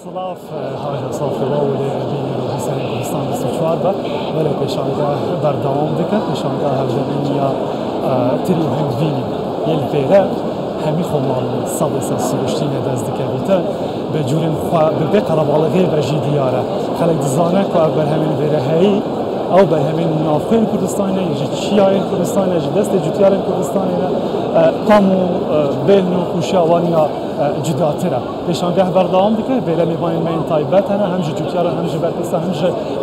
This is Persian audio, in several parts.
صلاف حاجة صافي واولي بين حسن كردستان بسوچوار با ولی پیشانگاه بردوام دکه پیشانگاه هفدنیا تری و هنگوینی یل بیره همی خمال صد سیوشتین دست دکه بیته به جورن خواه به قربالغی بجی دیاره خلق دزانه که بر همین بیره هایی او بر همین نافخین کردستانه یجی چیاین کردستانه یجی دست جوتیارن کردستانه کامو بهنو خوشیوانیا جداتره پیشانگاه بردوام دکه بیره میباین من تایبت هنه هم جوتیارن هم جبرکستان هم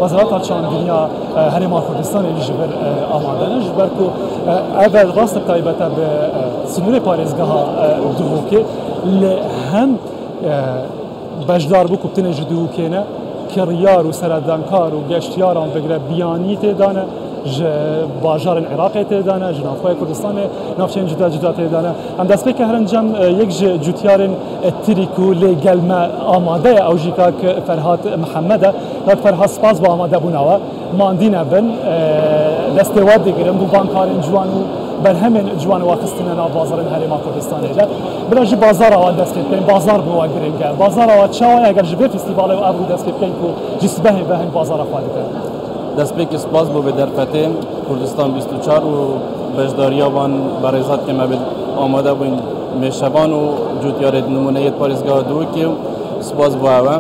وزارت چان دنیا هرما کردستان یجی بر آماده نه جبر کو اول راست تایبت به سنور پاریزگاه دوکه لهم بجدار بو کپتن جدو کنه کریار و سردانکار و گشتیاران بگره بیانی تدانه ج باجار العراق تدانه جنافای کردستان نافچین جدا تدانه هم دست به که هرنجام یک جوتیارن تریکو لگلم آماده او جیکا فرهاد محمده لات فرهاد سپاس با آماده بوناوا ماندینه بن دستواد دیگرم بو بانکارن جوانو بر همین جوان واقعستن نا بازارن هرما کردستان ایجا برای بازار آواد دست کن بازار بوا گرینگه بازار آواد چاوی اگر جبه فستیوال و ابرو دست کن کو جسبه به هم بازار خواهد کرد دست به کسپاس بو به درفته کردستان 24 و بجداریابان برایزات که مبل آماده بوین میشبان و جوتیار نمونه پاریزگاه دو که سپاس بو اوه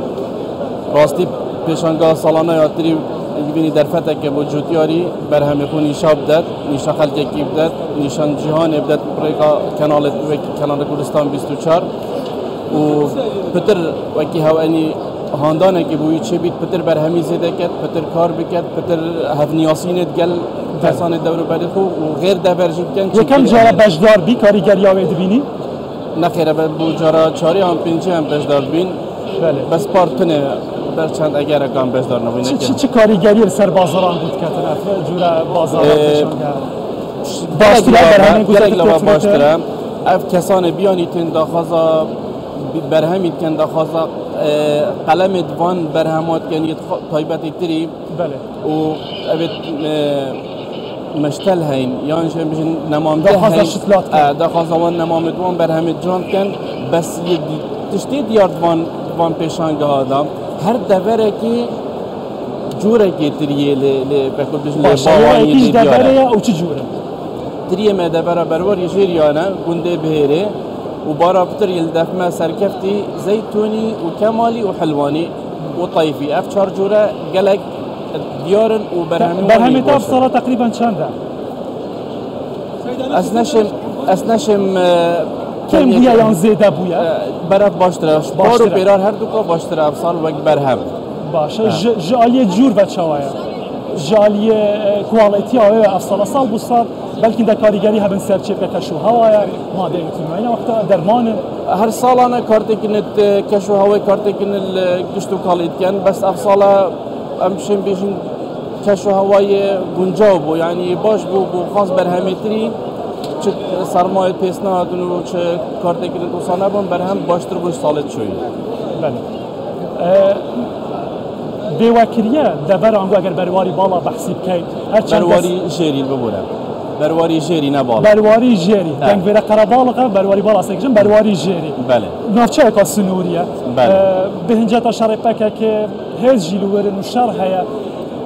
راستی پیشانگاه سالانه یاتری بینی درفته که با جوتیاری بر همه خون نیشا بدد نیشا خلقه کی بدد نیشان جهان بدد پریکا کانال کردستان 24 و پتر وکی هوانی هاندانه که بویی چه بید پتر بر همی زیده کد پتر کار بکد پتر هفنیاسینت گل کسان دورو بری خو و غیر دورجی بکن یکم جارا بجدار بی کاریگری آوید بینی؟ نخیره بو جارا چاری هم پنجی هم بجدار بین بس پارتنه برچند اگر اکان بجدار نبوینه چه کاریگری سر بازاران بود کتن جورا بازاران باشتره اف کسان بیانی تن داخازا برهمید کن داخازا قلم دوان برهمات کنید تایبتی تری و اوید مشتل هین یعنی چه میشن نمامده هین داخازا وان نمامد وان برهمید جان کن بس یه تشتی دیار دوان پیشانگه آدم هر دوره که جوره که تریه بخود بشن باوانی لیه دیاره او چی جوره؟ تریه ما دوره برور یجریانه گنده بهره و بارا بتر يلدفما سركفتي زيتوني وكمالي وحلواني وطيفي افشار جوره قلق ديارن برهمي تفصيله تقريبا چنده اسنشم كم بويا يان زيده بويا برات باشتره بارو بيرار هر دوكا باشتره افصال وقت برهم باشه جاليه جور بچوايا جاليه كواليتي او افصال سال بو سال بلکه در کاریگری هم سرچه کشو هوای ماده اینا وقت درمان هر سالانه کارت کنت کشو هوای کارت کنل گشتو کالید کن بس افصاله امشن بیشن کشو هوای گنجاب و یعنی باش بو خاص برهمیتری چه سرمایه پیس نهادن و چه کارت کنت وسانه بون برهم باشتر بوش سالت شوی بله بیوکریه دبر آنگو اگر برواری بالا بحثی بکنید برواری جیری ببورم برواری جیری نه بالا برواری جیری دنگ بره قربالقه برواری بالا سکجن برواری جیری بله نافچه اکا سنوریه به هنجتا شرپکه که هز جیلوورن و شر هیا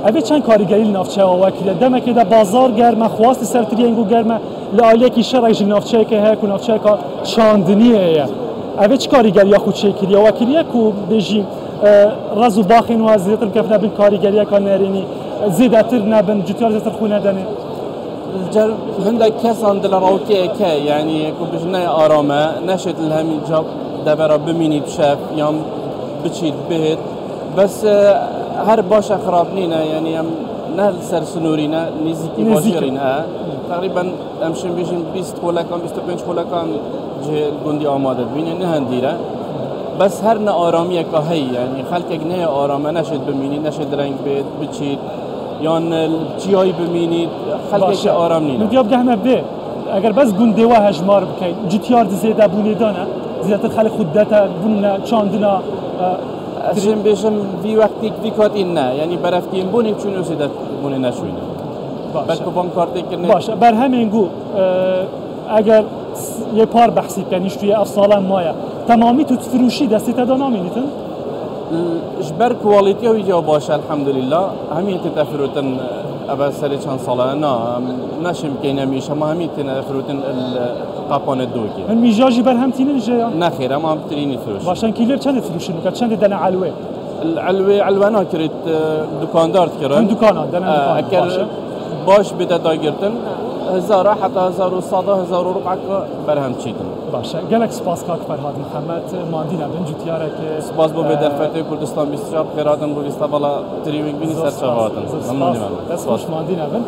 اوه چند کاریگری نافچه وکریه دمه که ده بازار گرمه خواست سرتری انگو گرمه لعالیه که شر اگه نافچه که هیا که نافچه اکا چاندنیه اوه چه کاریگری خود چه کریه وکریه که بجیم رزو باخین و زیادتر کف نبین کاریگری که نرینی زیادتر نبین جوتیار زیادتر خونه دنی هندك كسان دل روكي كي يعني كوبجنا آرامة نشت الهمي جاب دبر بميني بشاف يوم بتشيد بهت بس هر باش خرابنينا يعني هم نهل سر سنورينا نزيكي باشيرينا تقريبا امشن بيجن 20 خولكان 25 خولكان جه گوندي آماده بين يعني هنديره بس هر نا آرامی که هی یعنی خلق نه آرامه نشد بمینی نشد رنگ بید بچید یان چیایی بمینید خلق که آرام نینه نگیاب گهمه به اگر بس گنده و هجمار بکن جوتیار زیده بونه دانه زیادتر خلق خود داتا بونه چاندنا اشم بیشم وی وقتی وی کات این نه یعنی برفتیم بونه چون زیده بونه نشوینه بلکه بام کارتی کنه باشه بر همین گو اگر یه پار بحثی کنیش توی افصالان مایا تمامی تو فروشی دستی تدا نامینیتن؟ جبر كواليتي ويجا باشا الحمد لله همين تتفروتن أبا سري كان صلاة ناشم كينا ميشا ما همين تتفروتن القابان الدوكي الميجاجي برهم تينن جايا نخير ما بتريني فروش باشان كيلو چند فروشن وكات چند دنا علوه علوه كريت دكاندار كرن من دكانات دنا أكر باش بده دايرتن 1000 حتى 1100 1400 برهم تشيتن باشا قالك سپاس كاك فرهاد محمد ماندينا بن جوتيارك سپاس بو بدرفته كردستان 24 خيراتن بو استقبال تريوينگ بيني سرچاواتن سپاس ماندينا بن